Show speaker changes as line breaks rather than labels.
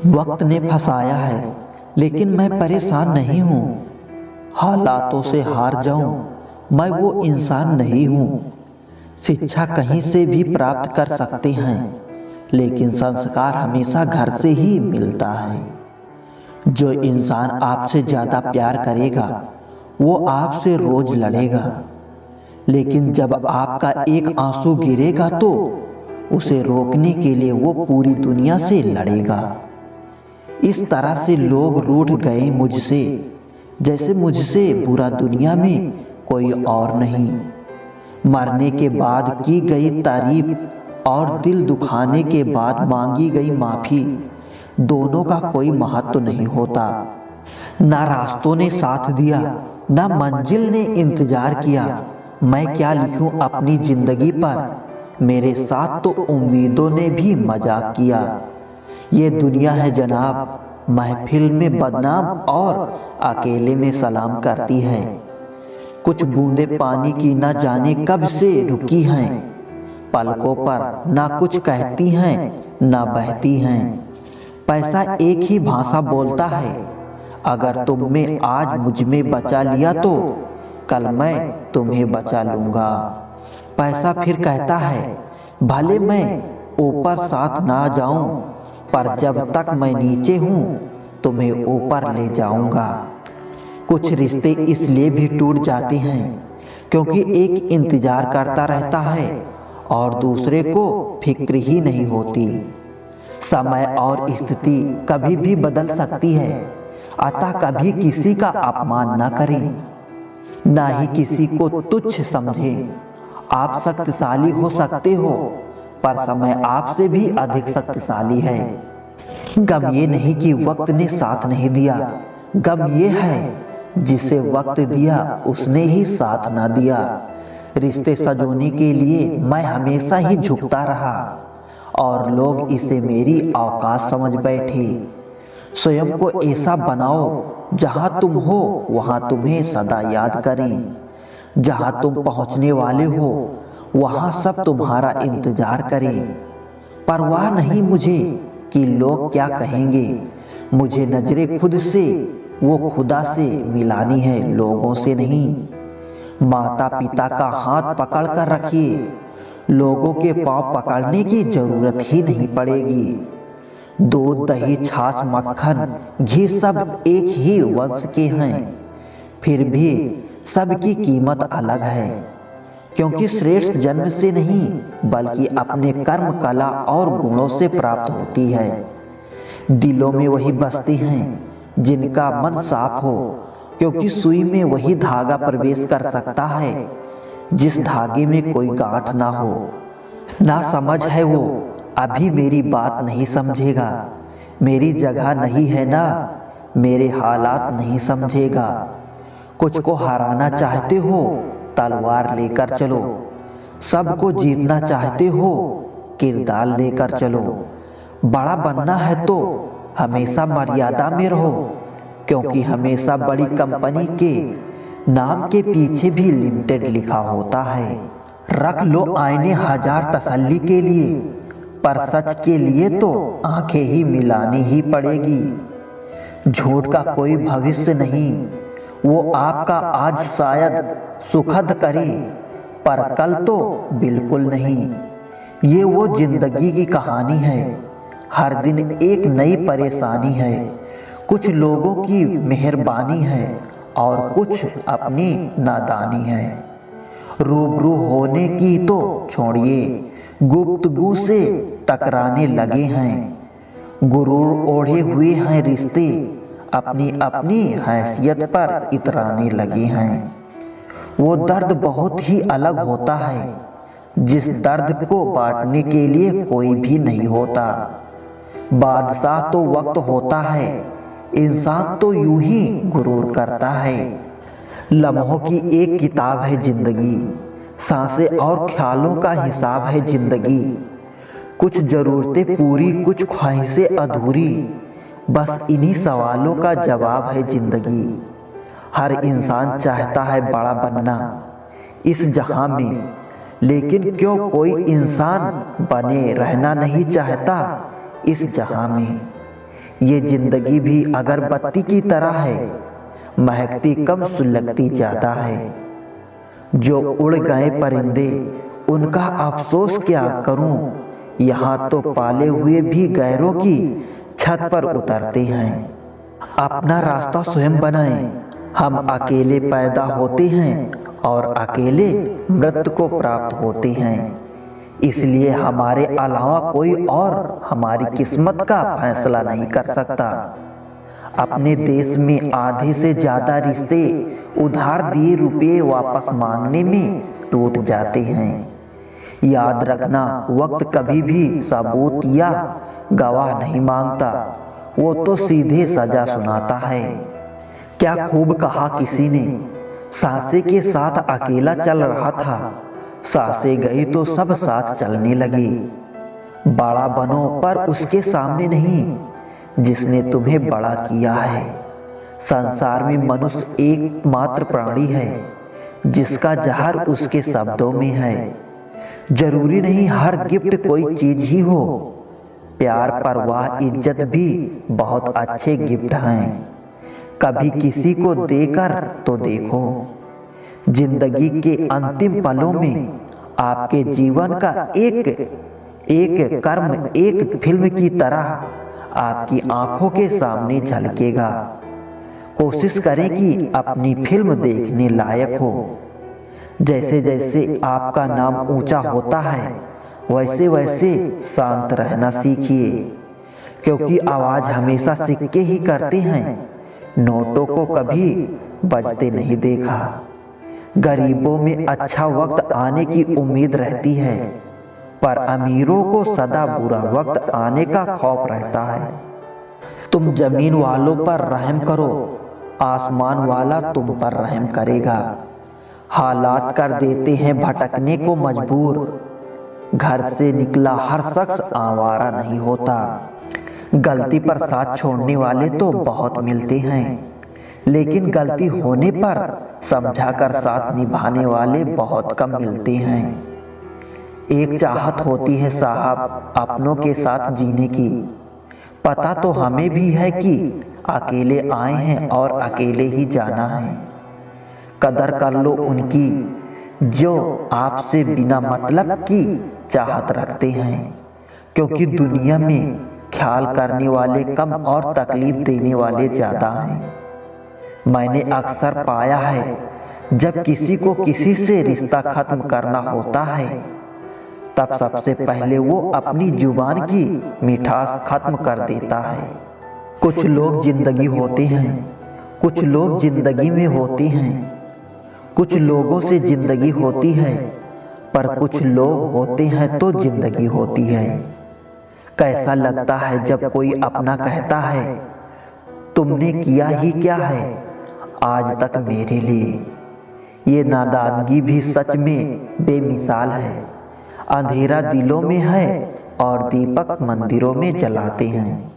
वक्त ने फंसाया है, लेकिन मैं परेशान नहीं हूँ। हालातों से हार जाऊँ मैं वो इंसान नहीं हूँ। शिक्षा कहीं से भी प्राप्त कर सकते हैं, लेकिन संस्कार हमेशा घर से ही मिलता है। जो इंसान आपसे ज़्यादा प्यार करेगा वो आपसे रोज लड़ेगा, लेकिन जब आपका एक आंसू गिरेगा तो उसे रोकने के लिए वो पूरी दुनिया से लड़ेगा। इस तरह से लोग रूठ गए मुझसे, जैसे मुझसे बुरा दुनिया में कोई और नहीं। मरने के बाद की गई तारीफ और दिल दुखाने के बाद मांगी गई माफ़ी, दोनों का कोई महत्व नहीं होता। ना रास्तों ने साथ दिया, ना मंजिल ने इंतजार किया। मैं क्या लिखूं अपनी जिंदगी पर, मेरे साथ तो उम्मीदों ने भी मजाक किया। ये दुनिया है जनाब, महफिल में बदनाम और अकेले में सलाम करती है। कुछ बूंदे पानी की ना जाने कब से रुकी हैं, पलकों पर ना कुछ कहती हैं ना बहती हैं। पैसा एक ही भाषा बोलता है, अगर तुमने आज मुझ में बचा लिया तो कल मैं तुम्हें बचा लूँगा। पैसा फिर कहता है, भले मैं ऊपर साथ ना जाऊं, पर जब तक मैं नीचे हूँ तुम्हें ऊपर ले जाऊंगा। कुछ रिश्ते इसलिए भी टूट जाते हैं क्योंकि एक इंतजार करता रहता है और दूसरे को फिक्र ही नहीं होती। समय और स्थिति कभी भी बदल सकती है, अतः कभी किसी का अपमान न करें, ना ही किसी को तुच्छ समझें। आप शक्तिशाली हो सकते हो, पर समय आपसे भी अधिक शक्तिशाली है। गम ये नहीं कि वक्त ने साथ नहीं दिया, गम ये है जिसे वक्त दिया उसने ही साथ ना दिया। रिश्ते सजोने के लिए मैं हमेशा ही झुकता रहा और लोग इसे मेरी औकात समझ बैठे। स्वयं को ऐसा बनाओ जहाँ तुम हो वहाँ तुम्हें सदा याद करें। जहाँ तुम पहुँचने वाले हो वहाँ सब तुम्हारा इंतजार करें। परवाह नहीं मुझे कि लोग क्या कहेंगे, मुझे नजरें खुद से वो खुदा से मिलानी है, लोगों से नहीं। माता पिता का हाथ पकड़ कर रखिए, लोगों के पांव पकड़ने की जरूरत ही नहीं पड़ेगी। दूध दही छाछ मक्खन घी सब एक ही वंश के हैं, फिर भी सबकी कीमत अलग है, क्योंकि श्रेष्ठ जन्म से नहीं बल्कि अपने कर्म कला और गुणों से प्राप्त होती है। दिलों में वही बसते हैं जिनका मन साफ हो, क्योंकि सुई में वही धागा प्रवेश कर सकता है जिस धागे में कोई गांठ ना हो। ना समझ है वो अभी मेरी बात नहीं समझेगा, मेरी जगह नहीं है ना मेरे हालात नहीं समझेगा। कुछ को हराना चाहते हो तलवार लेकर चलो, सबको जीतना चाहते हो किरदार लेकर चलो। बड़ा बनना है तो हमेशा मर्यादा में रहो, क्योंकि हमेशा बड़ी कंपनी के नाम के पीछे भी लिमिटेड लिखा होता है। रख लो आईने हजार तसल्ली के लिए, पर सच के लिए तो आंखें ही मिलानी ही पड़ेगी। झूठ का कोई भविष्य नहीं, वो आपका आज शायद सुखद करे पर कल तो बिल्कुल नहीं। ये वो जिंदगी की कहानी है, हर दिन एक नई परेशानी है। कुछ लोगों की मेहरबानी है और कुछ अपनी नादानी है। रूबरू होने की तो छोड़िए, गुफ्तगू से टकराने लगे हैं। गुरूर ओढ़े हुए हैं रिश्ते, अपनी अपनी हैसियत पर इतराने लगे हैं। वो दर्द बहुत ही अलग होता है जिस दर्द को बांटने के लिए कोई भी नहीं होता। बादशाह तो वक्त होता है, इंसान तो यूं ही गुरूर करता है। लम्हों की एक किताब है जिंदगी, सांसें और ख्यालों का हिसाब है जिंदगी। कुछ जरूरतें पूरी कुछ ख्वाहिशें अधूरी, बस इन्हीं सवालों का जवाब है जिंदगी। हर इंसान चाहता है बड़ा बनना इस जहां में, लेकिन क्यों कोई इंसान बने रहना नहीं चाहता इस जहां में। ये जिंदगी भी अगरबत्ती की तरह है, महकती कम सुलगती ज़्यादा है। जो उड़ गए परिंदे उनका अफसोस क्या करूं, यहाँ तो पाले हुए भी गैरों की छत पर उतरते हैं। अपना रास्ता स्वयं बनाएं। हम अकेले पैदा होते हैं और अकेले मृत्यु को प्राप्त होते हैं। इसलिए हमारे अलावा कोई और हमारी किस्मत का फैसला नहीं कर सकता। अपने देश में आधे से ज़्यादा रिश्ते उधार दिए रुपये वापस मांगने में टूट जाते हैं। याद रखना, वक्त कभी भी सबूत या गवाह नहीं मांगता, वो तो सीधे सजा सुनाता है। क्या खूब कहा किसी ने, सांसें के साथ अकेला चल रहा था, सांसें गई तो सब साथ चलने लगे। बड़ा बनो पर उसके सामने नहीं जिसने तुम्हें बड़ा किया है। संसार में मनुष्य एकमात्र प्राणी है जिसका जहर उसके शब्दों में है। जरूरी नहीं हर गिफ्ट कोई चीज ही हो, प्यार, परवाह, इज्जत भी बहुत अच्छे गिफ्ट हैं। कभी किसी को देकर तो देखो। जिंदगी के अंतिम पलों में आपके जीवन का एक कर्म एक फिल्म की तरह आपकी आंखों के सामने झलकेगा। कोशिश करें कि अपनी फिल्म देखने लायक हो। जैसे जैसे आपका नाम ऊंचा होता है वैसे वैसे शांत रहना सीखिए, क्योंकि आवाज हमेशा सिक्के ही करते हैं, नोटों को कभी बजते नहीं देखा। गरीबों में अच्छा वक्त आने की उम्मीद रहती है, पर अमीरों को सदा बुरा वक्त आने का खौफ रहता है। तुम जमीन वालों पर रहम करो, आसमान वाला तुम पर रहम करेगा। हालात कर देते हैं भटकने को मजबूर, घर से निकला हर शख्स आवारा नहीं होता। गलती पर साथ छोड़ने वाले तो बहुत मिलते हैं, लेकिन गलती होने पर समझाकर साथ निभाने वाले बहुत कम मिलते हैं। एक चाहत होती है साहब अपनों के साथ जीने की, पता तो हमें भी है कि अकेले आए हैं और अकेले ही जाना है। कदर कर लो उनकी जो आपसे बिना मतलब की चाहत रखते हैं, क्योंकि दुनिया में ख्याल करने वाले कम और तकलीफ देने वाले ज़्यादा हैं। मैंने अक्सर पाया है जब किसी को किसी से रिश्ता खत्म करना होता है तब सबसे पहले वो अपनी जुबान की मिठास खत्म कर देता है। कुछ लोग जिंदगी होते हैं, कुछ लोग जिंदगी में होते हैं, कुछ लोगों से जिंदगी होती है, पर कुछ लोग होते हैं तो जिंदगी होती है। कैसा लगता है जब कोई अपना कहता है तुमने किया ही क्या है आज तक मेरे लिए। ये नादानगी भी सच में बेमिसाल है। अंधेरा दिलों में है और दीपक मंदिरों में जलाते हैं।